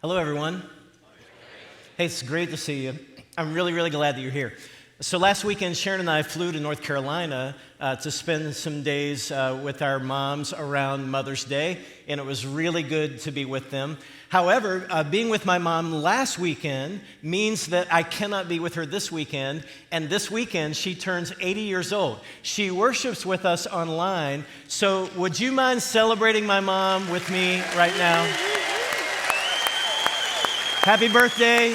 Hello, everyone. Hey, it's great to see you. I'm really glad that you're here. So last weekend, Sharon and I flew to North Carolina to spend some days with our moms around Mother's Day, and it was really good to be with them. However, being with my mom last weekend means that I cannot be with her this weekend, and this weekend she turns 80 years old. She worships with us online, so would you mind celebrating my mom with me right now? Happy birthday.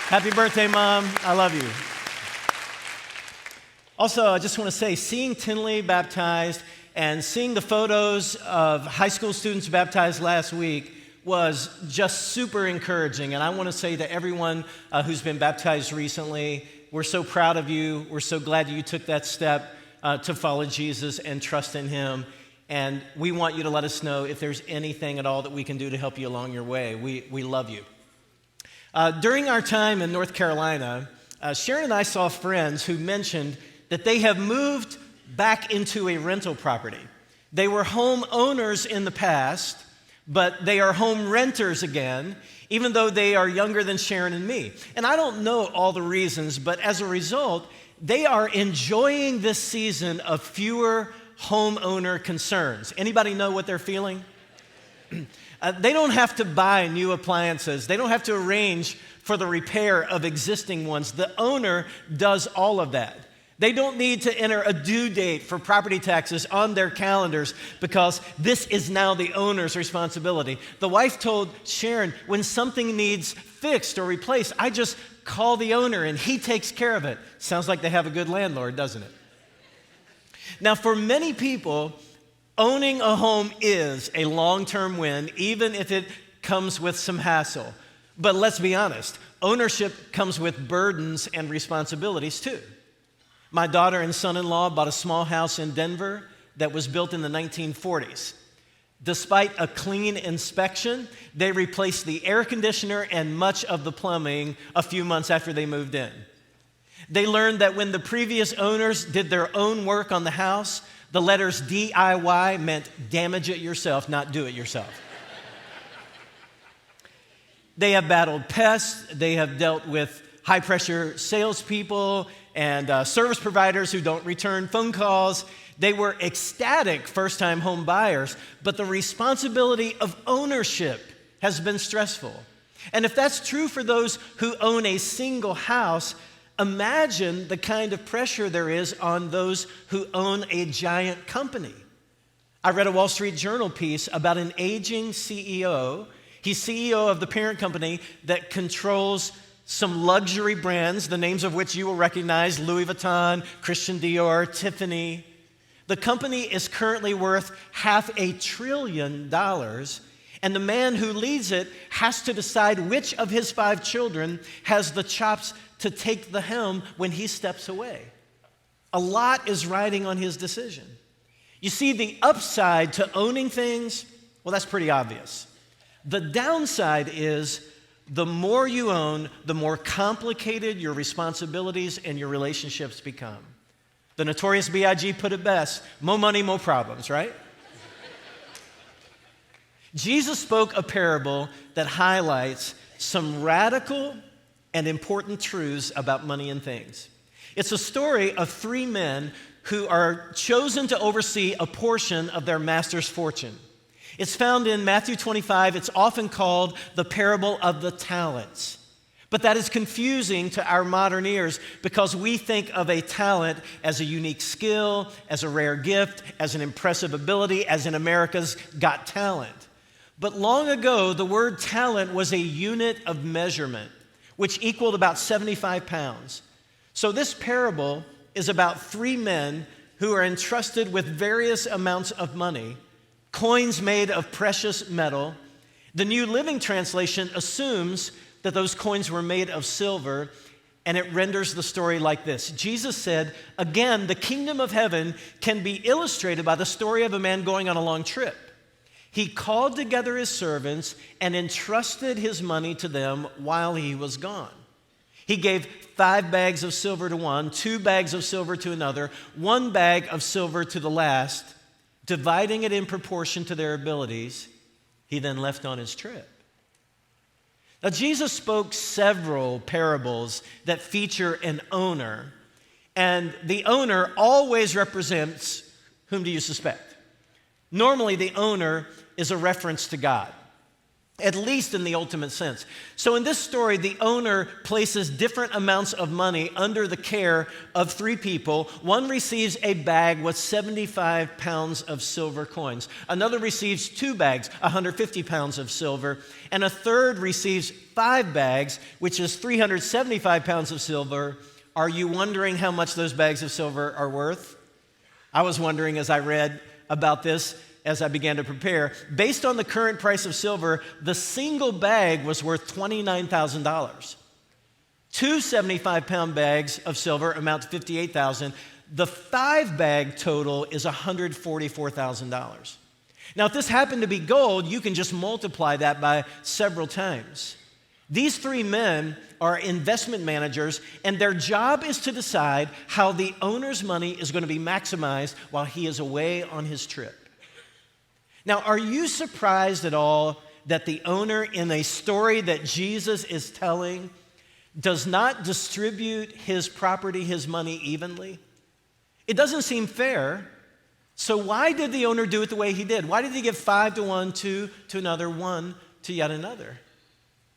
Happy birthday, Mom. I love you. Also, I just want to say, seeing Tinley baptized and seeing the photos of high school students baptized last week was just super encouraging. And I want to say to everyone who's been baptized recently, we're so proud of you. We're so glad you took that step to follow Jesus and trust in Him. And we want you to let us know if there's anything at all that we can do to help you along your way. We love you. During our time in North Carolina, Sharon and I saw friends who mentioned that they have moved back into a rental property. They were home owners in the past, but they are home renters again, even though they are younger than Sharon and me. And I don't know all the reasons, but as a result, they are enjoying this season of fewer homeowner concerns. Anybody know what they're feeling? They don't have to buy new appliances. They don't have to arrange for the repair of existing ones. The owner does all of that. They don't need to enter a due date for property taxes on their calendars because this is now the owner's responsibility. The wife told Sharon, when something needs fixed or replaced, I just call the owner and he takes care of it. Sounds like they have a good landlord, doesn't it? Now, for many people, owning a home is a long-term win, even if it comes with some hassle. But let's be honest, ownership comes with burdens and responsibilities too. My daughter and son-in-law bought a small house in Denver that was built in the 1940s. Despite a clean inspection, they replaced the air conditioner and much of the plumbing a few months after they moved in. They learned that when the previous owners did their own work on the house, the letters DIY meant damage it yourself, not do it yourself. They have battled pests. They have dealt with high-pressure salespeople and service providers who don't return phone calls. They were ecstatic first-time home buyers, but the responsibility of ownership has been stressful. And if that's true for those who own a single house, imagine the kind of pressure there is on those who own a giant company. I read a Wall Street Journal piece about an aging CEO. He's CEO of the parent company that controls some luxury brands, the names of which you will recognize: Louis Vuitton, Christian Dior, Tiffany. The company is currently worth $500 billion, and the man who leads it has to decide which of his 5 children has the chops to take the helm when he steps away. A lot is riding on his decision. You see, the upside to owning things, well, that's pretty obvious. The downside is the more you own, the more complicated your responsibilities and your relationships become. The notorious B.I.G. put it best: more money, more problems, right? Jesus spoke a parable that highlights some radical and important truths about money and things. It's a story of 3 men who are chosen to oversee a portion of their master's fortune. It's found in Matthew 25. It's often called the parable of the talents. But that is confusing to our modern ears because we think of a talent as a unique skill, as a rare gift, as an impressive ability, as in America's Got Talent. But long ago, the word talent was a unit of measurement, which equaled about 75 pounds. So this parable is about 3 men who are entrusted with various amounts of money, coins made of precious metal. The New Living Translation assumes that those coins were made of silver, and it renders the story like this. Jesus said, again, the kingdom of heaven can be illustrated by the story of a man going on a long trip. He called together his servants and entrusted his money to them while he was gone. He gave 5 bags of silver to one, 2 bags of silver to another, 1 bag of silver to the last, dividing it in proportion to their abilities. He then left on his trip. Now, Jesus spoke several parables that feature an owner, and the owner always represents, whom do you suspect? Normally, the owner is a reference to God, at least in the ultimate sense. So in this story, the owner places different amounts of money under the care of three people. One receives a bag with 75 pounds of silver coins. Another receives 2 bags, 150 pounds of silver. And a third receives 5 bags, which is 375 pounds of silver. Are you wondering how much those bags of silver are worth? I was wondering as I read about this, as I began to prepare. Based on the current price of silver, the single bag was worth $29,000. 2 75-pound bags of silver amount to $58,000. The 5-bag total is $144,000. Now, if this happened to be gold, you can just multiply that by several times. These 3 men are investment managers, and their job is to decide how the owner's money is going to be maximized while he is away on his trip. Now, are you surprised at all that the owner in a story that Jesus is telling does not distribute his property, his money evenly? It doesn't seem fair. So why did the owner do it the way he did? Why did he give 5 to one, 2 to another, 1 to yet another?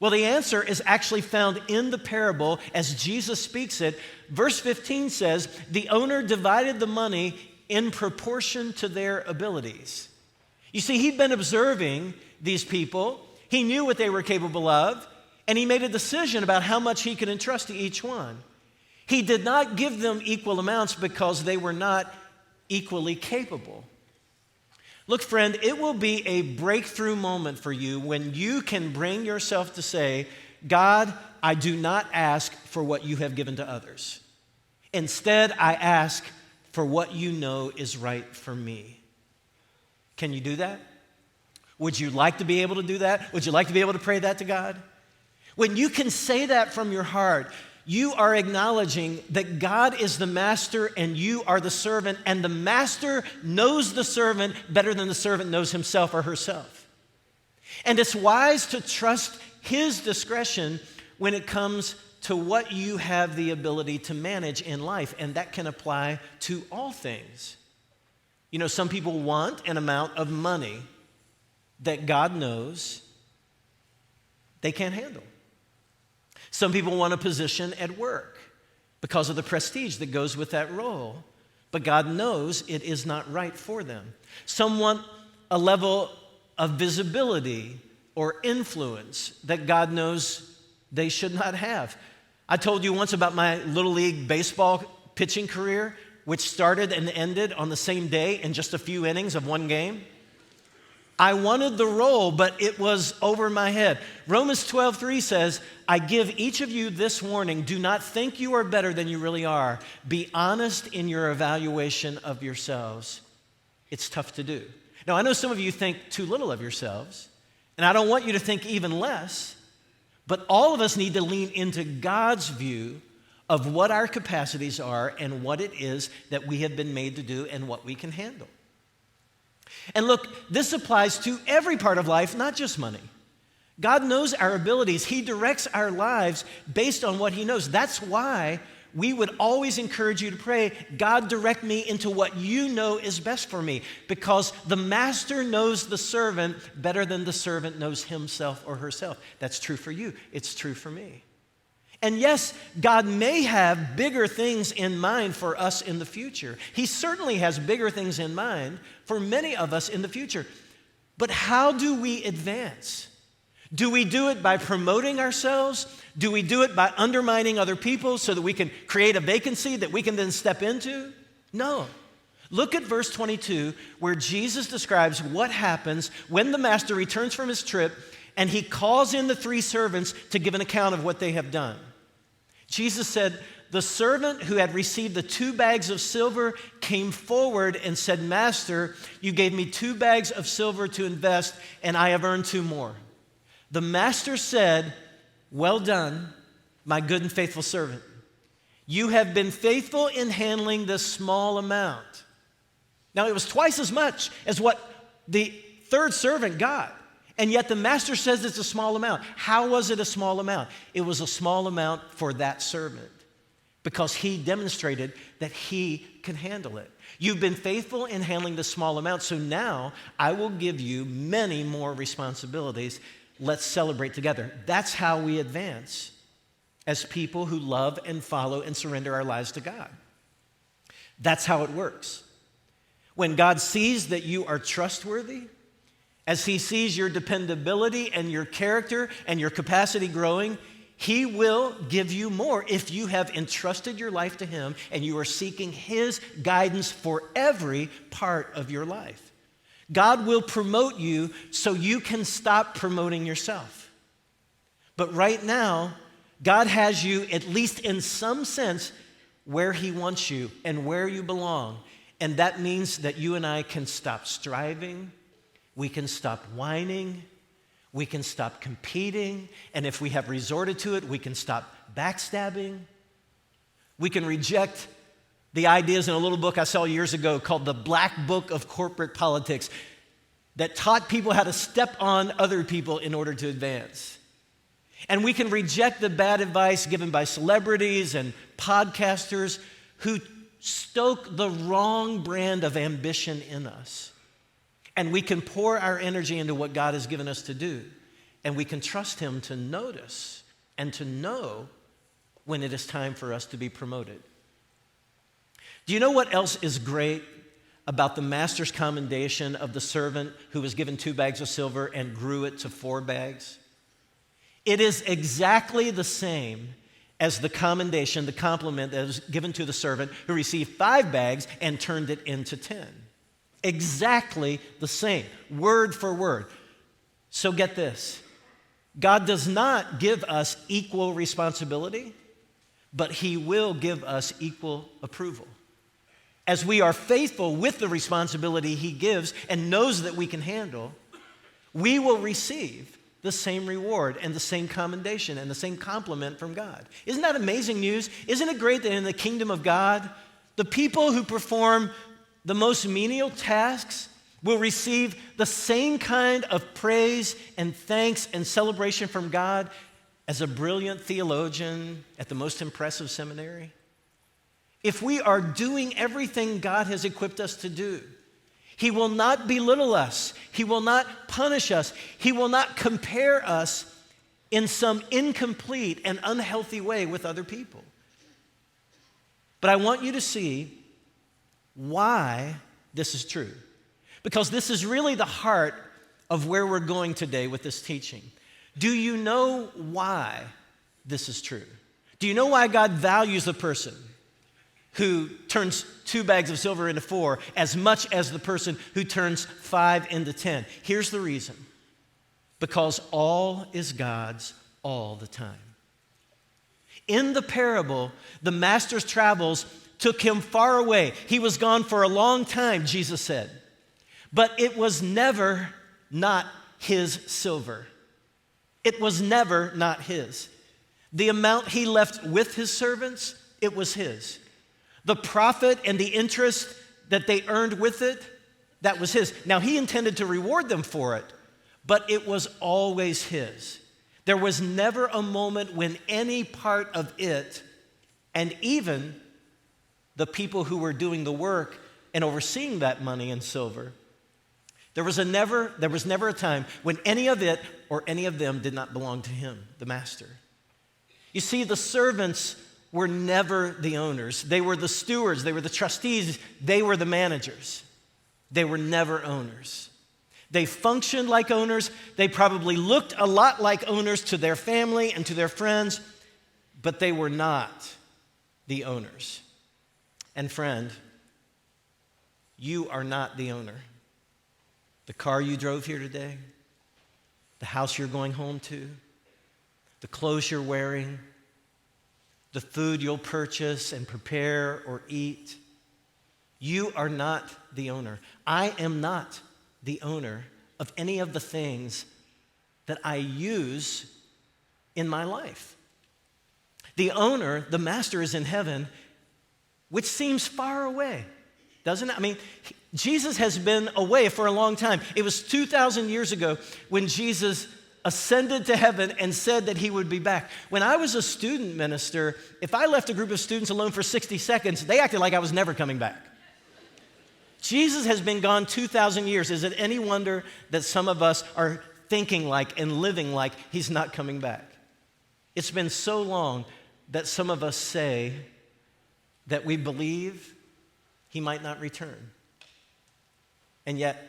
Well, the answer is actually found in the parable as Jesus speaks it. Verse 15 says, the owner divided the money in proportion to their abilities. You see, he'd been observing these people. He knew what they were capable of, and he made a decision about how much he could entrust to each one. He did not give them equal amounts because they were not equally capable. Look, friend, it will be a breakthrough moment for you when you can bring yourself to say, God, I do not ask for what you have given to others. Instead, I ask for what you know is right for me. Can you do that? Would you like to be able to do that? Would you like to be able to pray that to God? When you can say that from your heart, you are acknowledging that God is the master and you are the servant, and the master knows the servant better than the servant knows himself or herself. And it's wise to trust his discretion when it comes to what you have the ability to manage in life, and that can apply to all things. You know, some people want an amount of money that God knows they can't handle. Some people want a position at work because of the prestige that goes with that role, but God knows it is not right for them. Some want a level of visibility or influence that God knows they should not have. I told you once about my Little League baseball pitching career, which started and ended on the same day in just a few innings of one game. I wanted the role, but it was over my head. Romans 12:3 says, I give each of you this warning, do not think you are better than you really are. Be honest in your evaluation of yourselves. It's tough to do. Now, I know some of you think too little of yourselves, and I don't want you to think even less, but all of us need to lean into God's view of what our capacities are and what it is that we have been made to do and what we can handle. And look, this applies to every part of life, not just money. God knows our abilities. He directs our lives based on what he knows. That's why we would always encourage you to pray, God, direct me into what you know is best for me, because the master knows the servant better than the servant knows himself or herself. That's true for you. It's true for me. And yes, God may have bigger things in mind for us in the future. He certainly has bigger things in mind for many of us in the future. But how do we advance? Do we do it by promoting ourselves? Do we do it by undermining other people so that we can create a vacancy that we can then step into? No. Look at verse 22, where Jesus describes what happens when the master returns from his trip and he calls in the 3 servants to give an account of what they have done. Jesus said, the servant who had received the 2 bags of silver came forward and said, Master, you gave me 2 bags of silver to invest, and I have earned 2 more. The master said, well done, my good and faithful servant. You have been faithful in handling this small amount. Now, it was twice as much as what the 3rd servant got. And yet the master says it's a small amount. How was it a small amount? It was a small amount for that servant because he demonstrated that he can handle it. You've been faithful in handling the small amount, so now I will give you many more responsibilities. Let's celebrate together. That's how we advance as people who love and follow and surrender our lives to God. That's how it works. When God sees that you are trustworthy, as he sees your dependability and your character and your capacity growing, he will give you more if you have entrusted your life to him and you are seeking his guidance for every part of your life. God will promote you so you can stop promoting yourself. But right now, God has you, at least in some sense, where he wants you and where you belong. And that means that you and I can stop striving, we can stop whining, we can stop competing, and if we have resorted to it, we can stop backstabbing. We can reject the ideas in a little book I saw years ago called The Black Book of Corporate Politics that taught people how to step on other people in order to advance. And we can reject the bad advice given by celebrities and podcasters who stoke the wrong brand of ambition in us. And we can pour our energy into what God has given us to do. And we can trust him to notice and to know when it is time for us to be promoted. Do you know what else is great about the master's commendation of the servant who was given 2 bags of silver and grew it to 4 bags? It is exactly the same as the commendation, the compliment that was given to the servant who received 5 bags and turned it into 10. Exactly the same, word for word. So get this. God does not give us equal responsibility, but he will give us equal approval. As we are faithful with the responsibility he gives and knows that we can handle, we will receive the same reward and the same commendation and the same compliment from God. Isn't that amazing news? Isn't it great that in the kingdom of God, the people who perform the most menial tasks will receive the same kind of praise and thanks and celebration from God as a brilliant theologian at the most impressive seminary? If we are doing everything God has equipped us to do, he will not belittle us. He will not punish us. He will not compare us in some incomplete and unhealthy way with other people. But I want you to see why this is true. Because this is really the heart of where we're going today with this teaching. Do you know why this is true? Do you know why God values the person who turns 2 bags of silver into 4 as much as the person who turns 5 into 10? Here's the reason. Because all is God's all the time. In the parable, the master's travels took him far away. He was gone for a long time, Jesus said. But it was never not his silver. It was never not his. The amount he left with his servants, it was his. The profit and the interest that they earned with it, that was his. Now, he intended to reward them for it, but it was always his. There was never a moment when any part of it, and even the people who were doing the work and overseeing that money and silver, there was never a time when any of it or any of them did not belong to him, the master. You see, the servants were never the owners. They were the stewards. They were the trustees. They were the managers. They were never owners. They functioned like owners. They probably looked a lot like owners to their family and to their friends, but they were not the owners. And friend, you are not the owner. The car you drove here today, the house you're going home to, the clothes you're wearing, the food you'll purchase and prepare or eat, you are not the owner. I am not the owner of any of the things that I use in my life. The owner, the master, is in heaven, which seems far away, doesn't it? I mean, Jesus has been away for a long time. It was 2,000 years ago when Jesus ascended to heaven and said that he would be back. When I was a student minister, if I left a group of students alone for 60 seconds, they acted like I was never coming back. Jesus has been gone 2,000 years. Is it any wonder that some of us are thinking like and living like he's not coming back? It's been so long that some of us say that we believe he might not return. And yet,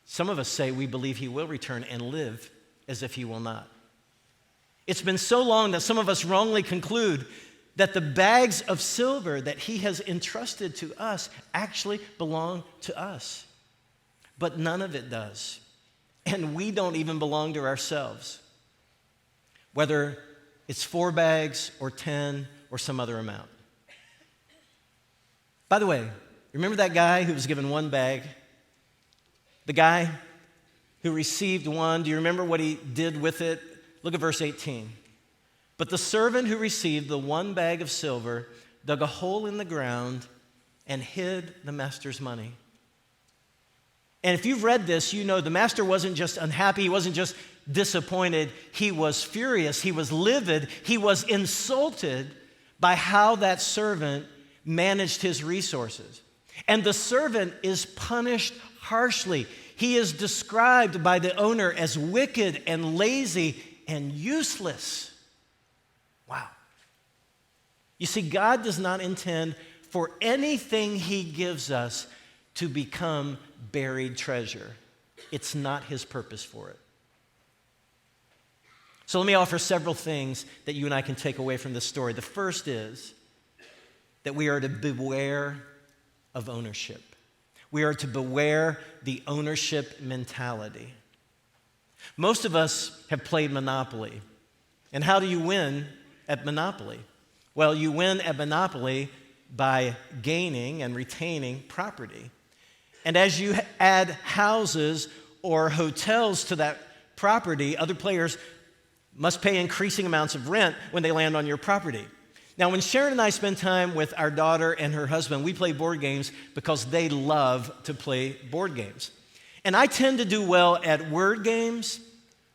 some of us say we believe he will return and live as if he will not. It's been so long that some of us wrongly conclude that the bags of silver that he has entrusted to us actually belong to us. But none of it does. And we don't even belong to ourselves. Whether it's 4 bags or 10 or some other amount. By the way, remember that guy who was given 1 bag? The guy who received 1, do you remember what he did with it? Look at verse 18. But the servant who received the 1 bag of silver dug a hole in the ground and hid the master's money. And if you've read this, you know the master wasn't just unhappy, he wasn't just disappointed, he was furious, he was livid, he was insulted by how that servant managed his resources. And the servant is punished harshly. He is described by the owner as wicked and lazy and useless. Wow. You see, God does not intend for anything he gives us to become buried treasure. It's not his purpose for it. So let me offer several things that you and I can take away from this story. The first is that we are to beware of ownership. We are to beware the ownership mentality. Most of us have played Monopoly. And how do you win at Monopoly? Well, you win at Monopoly by gaining and retaining property. And as you add houses or hotels to that property, other players must pay increasing amounts of rent when they land on your property. Now, when Sharon and I spend time with our daughter and her husband, we play board games because they love to play board games. And I tend to do well at word games,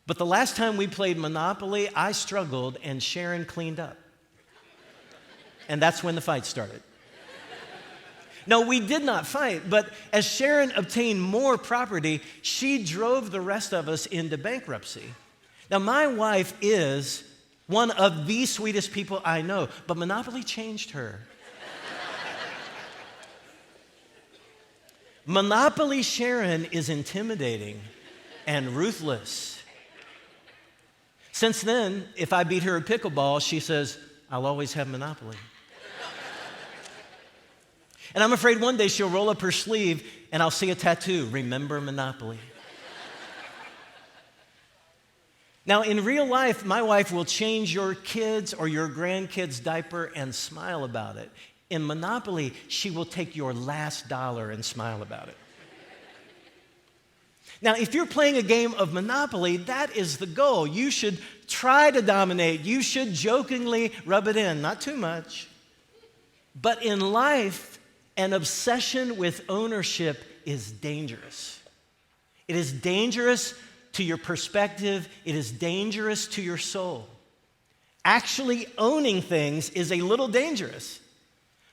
but the last time we played Monopoly, I struggled and Sharon cleaned up. And that's when the fight started. No, we did not fight, but as Sharon obtained more property, she drove the rest of us into bankruptcy. Now, my wife is one of the sweetest people I know, but Monopoly changed her. Monopoly Sharon is intimidating and ruthless. Since then, if I beat her at pickleball, she says, I'll always have Monopoly. And I'm afraid one day she'll roll up her sleeve and I'll see a tattoo, remember Monopoly. Now, in real life, my wife will change your kids' or your grandkids' diaper and smile about it. In Monopoly, she will take your last dollar and smile about it. Now, if you're playing a game of Monopoly, that is the goal. You should try to dominate. You should jokingly rub it in, not too much. But in life, an obsession with ownership is dangerous. It is dangerous to your perspective. It is dangerous to your soul. Actually owning things is a little dangerous,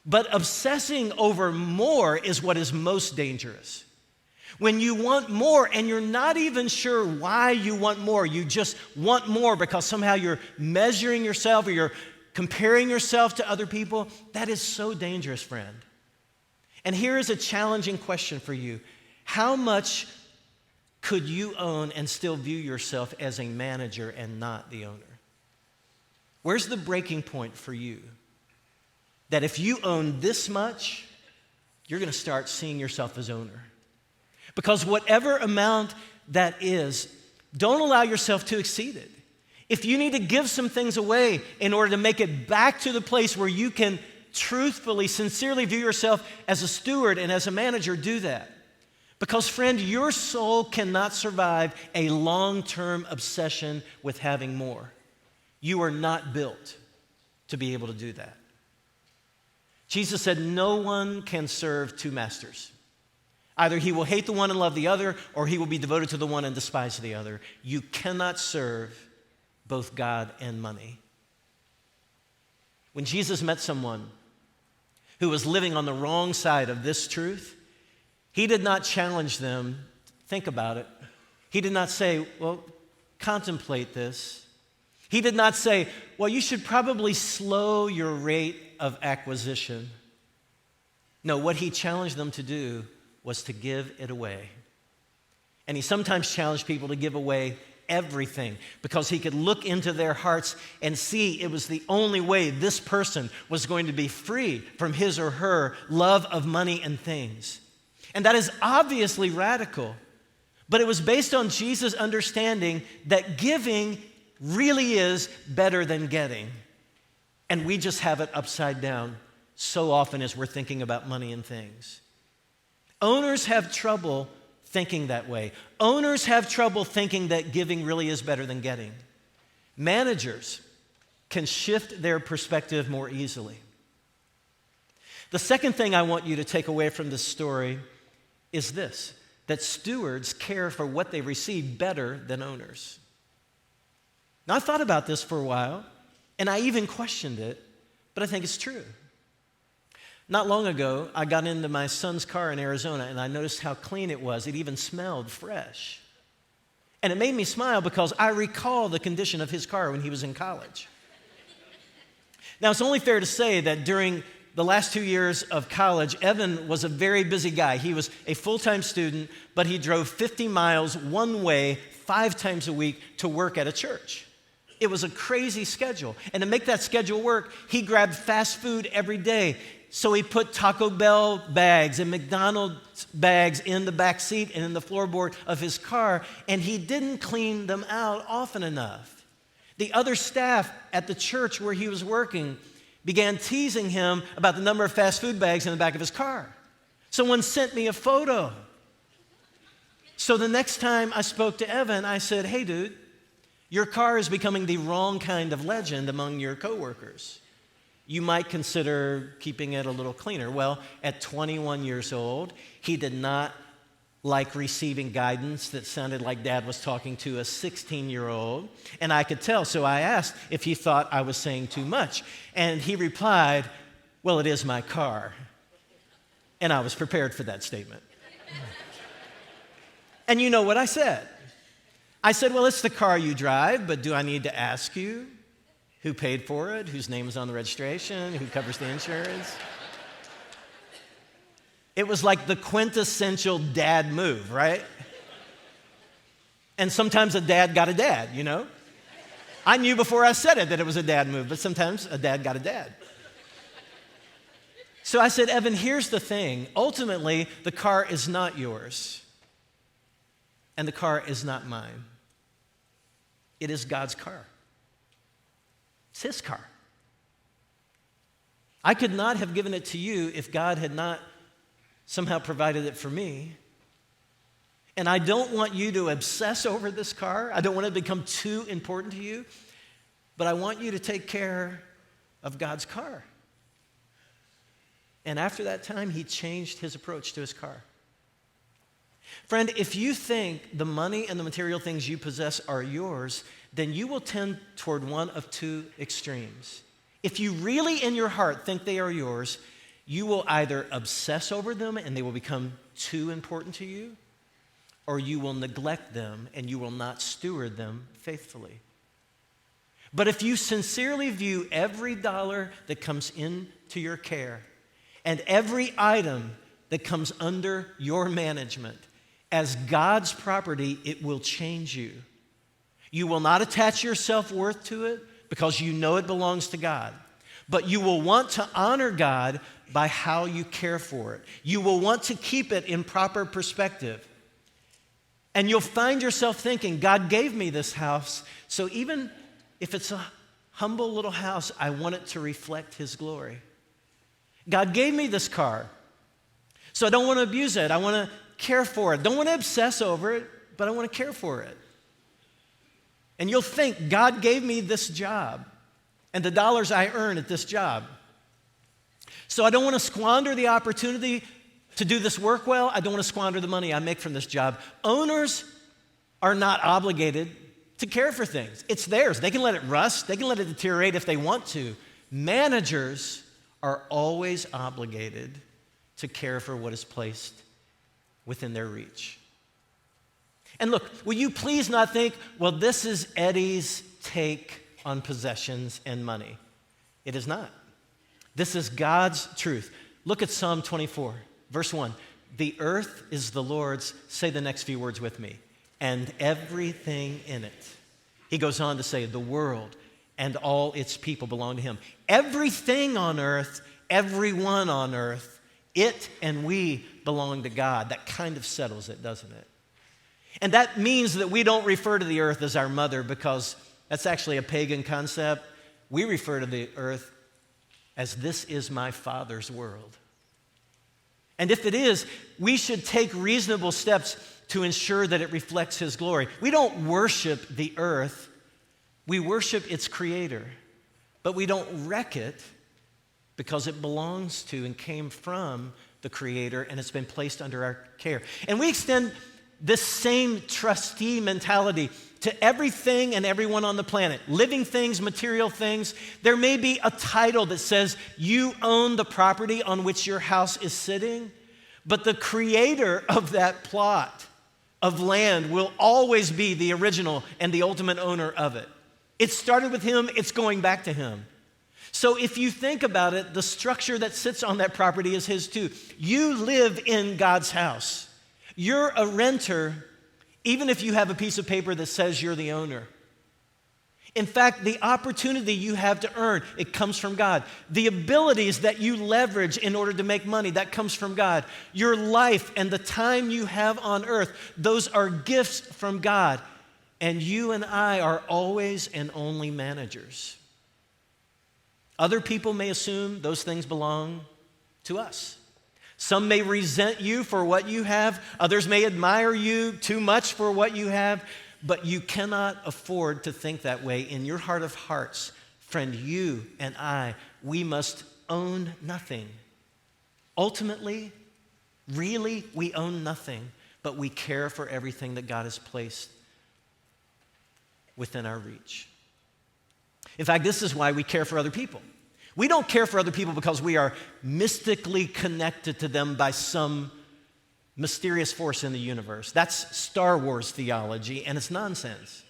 but obsessing over more is what is most dangerous. When you want more and you're not even sure why you want more, you just want more because somehow you're measuring yourself or you're comparing yourself to other people, that is so dangerous, friend. And here is a challenging question for you. How much could you own and still view yourself as a manager and not the owner? Where's the breaking point for you? That if you own this much, you're going to start seeing yourself as owner. Because whatever amount that is, don't allow yourself to exceed it. If you need to give some things away in order to make it back to the place where you can truthfully, sincerely view yourself as a steward and as a manager, do that. Because, friend, your soul cannot survive a long-term obsession with having more. You are not built to be able to do that. Jesus said, no one can serve 2 masters. Either he will hate the one and love the other, or he will be devoted to the one and despise the other. You cannot serve both God and money. When Jesus met someone who was living on the wrong side of this truth, he did not challenge them. Think about it. He did not say, well, contemplate this. He did not say, well, you should probably slow your rate of acquisition. No, what he challenged them to do was to give it away. And he sometimes challenged people to give away everything because he could look into their hearts and see it was the only way this person was going to be free from his or her love of money and things. And that is obviously radical, but it was based on Jesus' understanding that giving really is better than getting. And we just have it upside down so often as we're thinking about money and things. Owners have trouble thinking that way. Owners have trouble thinking that giving really is better than getting. Managers can shift their perspective more easily. The second thing I want you to take away from this story is this, that stewards care for what they receive better than owners. Now, I thought about this for a while, and I even questioned it, but I think it's true. Not long ago, I got into my son's car in Arizona, and I noticed how clean it was. It even smelled fresh. And it made me smile because I recall the condition of his car when he was in college. Now, it's only fair to say that during the last 2 years of college, Evan was a very busy guy. He was a full-time student, but he drove 50 miles one way 5 times a week to work at a church. It was a crazy schedule. And to make that schedule work, he grabbed fast food every day. So he put Taco Bell bags and McDonald's bags in the back seat and in the floorboard of his car, and he didn't clean them out often enough. The other staff at the church where he was working began teasing him about the number of fast food bags in the back of his car. Someone sent me a photo. So the next time I spoke to Evan, I said, hey, dude, your car is becoming the wrong kind of legend among your coworkers. You might consider keeping it a little cleaner. Well, at 21 years old, he did not like receiving guidance that sounded like Dad was talking to a 16-year-old, and I could tell, so I asked if he thought I was saying too much, and he replied, well, it is my car, and I was prepared for that statement. And you know what I said? I said, well, it's the car you drive, but do I need to ask you who paid for it, whose name is on the registration, who covers the insurance? It was like the quintessential dad move, right? And sometimes a dad got a dad, you know? I knew before I said it that it was a dad move, but sometimes a dad got a dad. So I said, Evan, here's the thing. Ultimately, the car is not yours, and the car is not mine. It is God's car. It's His car. I could not have given it to you if God had not somehow provided it for me. And I don't want you to obsess over this car. I don't want it to become too important to you. But I want you to take care of God's car. And after that time, he changed his approach to his car. Friend, if you think the money and the material things you possess are yours, then you will tend toward one of two extremes. If you really in your heart think they are yours, you will either obsess over them and they will become too important to you, or you will neglect them and you will not steward them faithfully. But if you sincerely view every dollar that comes into your care and every item that comes under your management as God's property, it will change you. You will not attach your self-worth to it because you know it belongs to God. But you will want to honor God by how you care for it. You will want to keep it in proper perspective. And you'll find yourself thinking, God gave me this house, so even if it's a humble little house, I want it to reflect His glory. God gave me this car, so I don't want to abuse it. I want to care for it. Don't want to obsess over it, but I want to care for it. And you'll think, God gave me this job and the dollars I earn at this job. So I don't want to squander the opportunity to do this work well, I don't want to squander the money I make from this job. Owners are not obligated to care for things. It's theirs. They can let it rust. They can let it deteriorate if they want to. Managers are always obligated to care for what is placed within their reach. And look, will you please not think, well, this is Eddie's take on possessions and money. It is not. This is God's truth. Look at Psalm 24, verse 1. The earth is the Lord's, say the next few words with me, and everything in it. He goes on to say, the world and all its people belong to him. Everything on earth, everyone on earth, it and we belong to God. That kind of settles it, doesn't it? And that means that we don't refer to the earth as our mother, because that's actually a pagan concept. We refer to the earth as this is my Father's world. And if it is, we should take reasonable steps to ensure that it reflects his glory. We don't worship the earth. We worship its creator. But we don't wreck it because it belongs to and came from the creator, and it's been placed under our care. And we extend this same trustee mentality to everything and everyone on the planet. Living things, material things. There may be a title that says you own the property on which your house is sitting, but the creator of that plot of land will always be the original and the ultimate owner of it. It started with him, it's going back to him. So if you think about it, the structure that sits on that property is his too. You live in God's house. You're a renter, even if you have a piece of paper that says you're the owner. In fact, the opportunity you have to earn, it comes from God. The abilities that you leverage in order to make money, that comes from God. Your life and the time you have on earth, those are gifts from God. And you and I are always and only managers. Other people may assume those things belong to us. Some may resent you for what you have. Others may admire you too much for what you have. But you cannot afford to think that way. In your heart of hearts, friend, you and I, we must own nothing. Ultimately, really, we own nothing, but we care for everything that God has placed within our reach. In fact, this is why we care for other people. We don't care for other people because we are mystically connected to them by some mysterious force in the universe. That's Star Wars theology, and it's nonsense.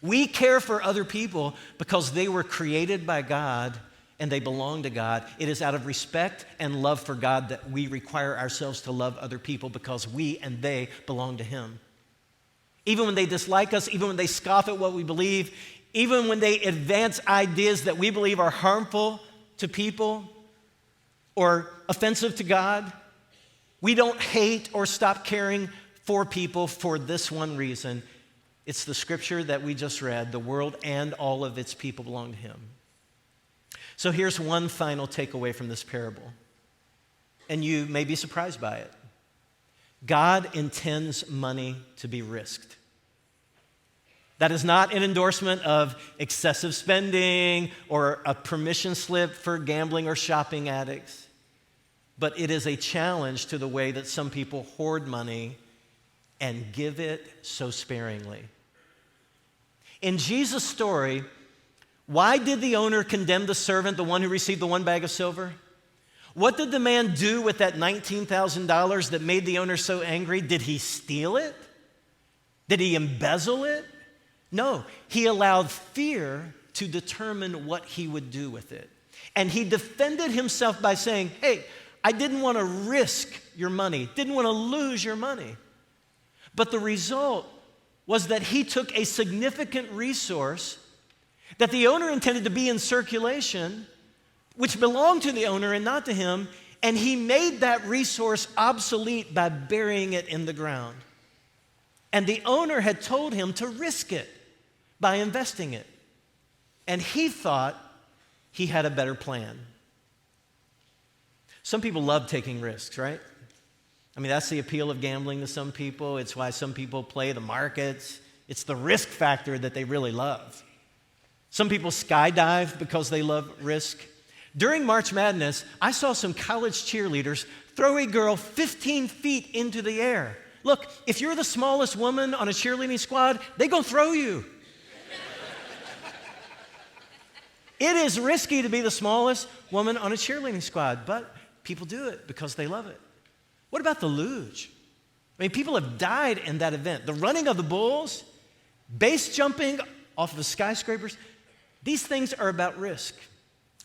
We care for other people because they were created by God and they belong to God. It is out of respect and love for God that we require ourselves to love other people, because we and they belong to him. Even when they dislike us, even when they scoff at what we believe, even when they advance ideas that we believe are harmful to people or offensive to God, we don't hate or stop caring for people for this one reason. It's the scripture that we just read. The world and all of its people belong to him. So here's one final takeaway from this parable, and you may be surprised by it. God intends money to be risked. That is not an endorsement of excessive spending or a permission slip for gambling or shopping addicts. But it is a challenge to the way that some people hoard money and give it so sparingly. In Jesus' story, why did the owner condemn the servant, the one who received the one bag of silver? What did the man do with that $19,000 that made the owner so angry? Did he steal it? Did he embezzle it? No, he allowed fear to determine what he would do with it. And he defended himself by saying, hey, I didn't want to risk your money, didn't want to lose your money. But the result was that he took a significant resource that the owner intended to be in circulation, which belonged to the owner and not to him, and he made that resource obsolete by burying it in the ground. And the owner had told him to risk it by investing it. And he thought he had a better plan. Some people love taking risks, right? I mean, that's the appeal of gambling to some people. It's why some people play the markets. It's the risk factor that they really love. Some people skydive because they love risk. During March Madness, I saw some college cheerleaders throw a girl 15 feet into the air. Look, if you're the smallest woman on a cheerleading squad, they're going to throw you. It is risky to be the smallest woman on a cheerleading squad, but people do it because they love it. What about the luge? I mean, people have died in that event. The running of the bulls, base jumping off of the skyscrapers, these things are about risk.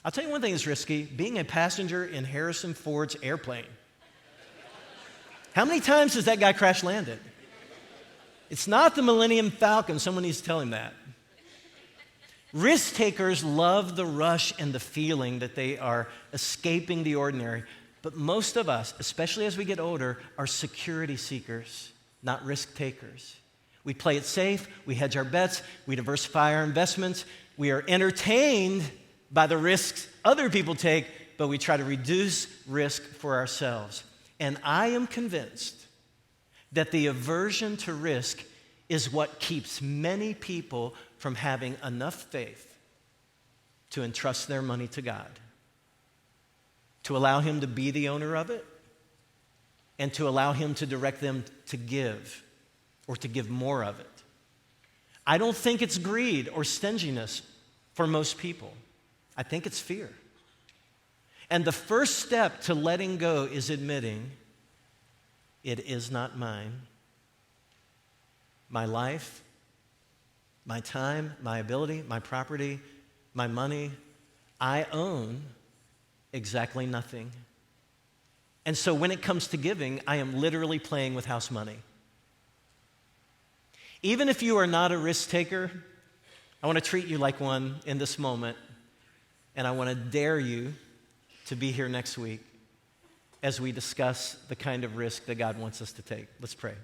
I'll tell you one thing that's risky, being a passenger in Harrison Ford's airplane. How many times has that guy crash landed? It's not the Millennium Falcon. Someone needs to tell him that. Risk takers love the rush and the feeling that they are escaping the ordinary. But most of us, especially as we get older, are security seekers, not risk takers. We play it safe, we hedge our bets, we diversify our investments, we are entertained by the risks other people take, but we try to reduce risk for ourselves. And I am convinced that the aversion to risk is what keeps many people from having enough faith to entrust their money to God, to allow Him to be the owner of it, and to allow Him to direct them to give or to give more of it. I don't think it's greed or stinginess for most people. I think it's fear. And the first step to letting go is admitting, it is not mine. My life, my time, my ability, my property, my money, I own exactly nothing. And so when it comes to giving, I am literally playing with house money. Even if you are not a risk taker, I want to treat you like one in this moment, and I want to dare you to be here next week as we discuss the kind of risk that God wants us to take. Let's pray.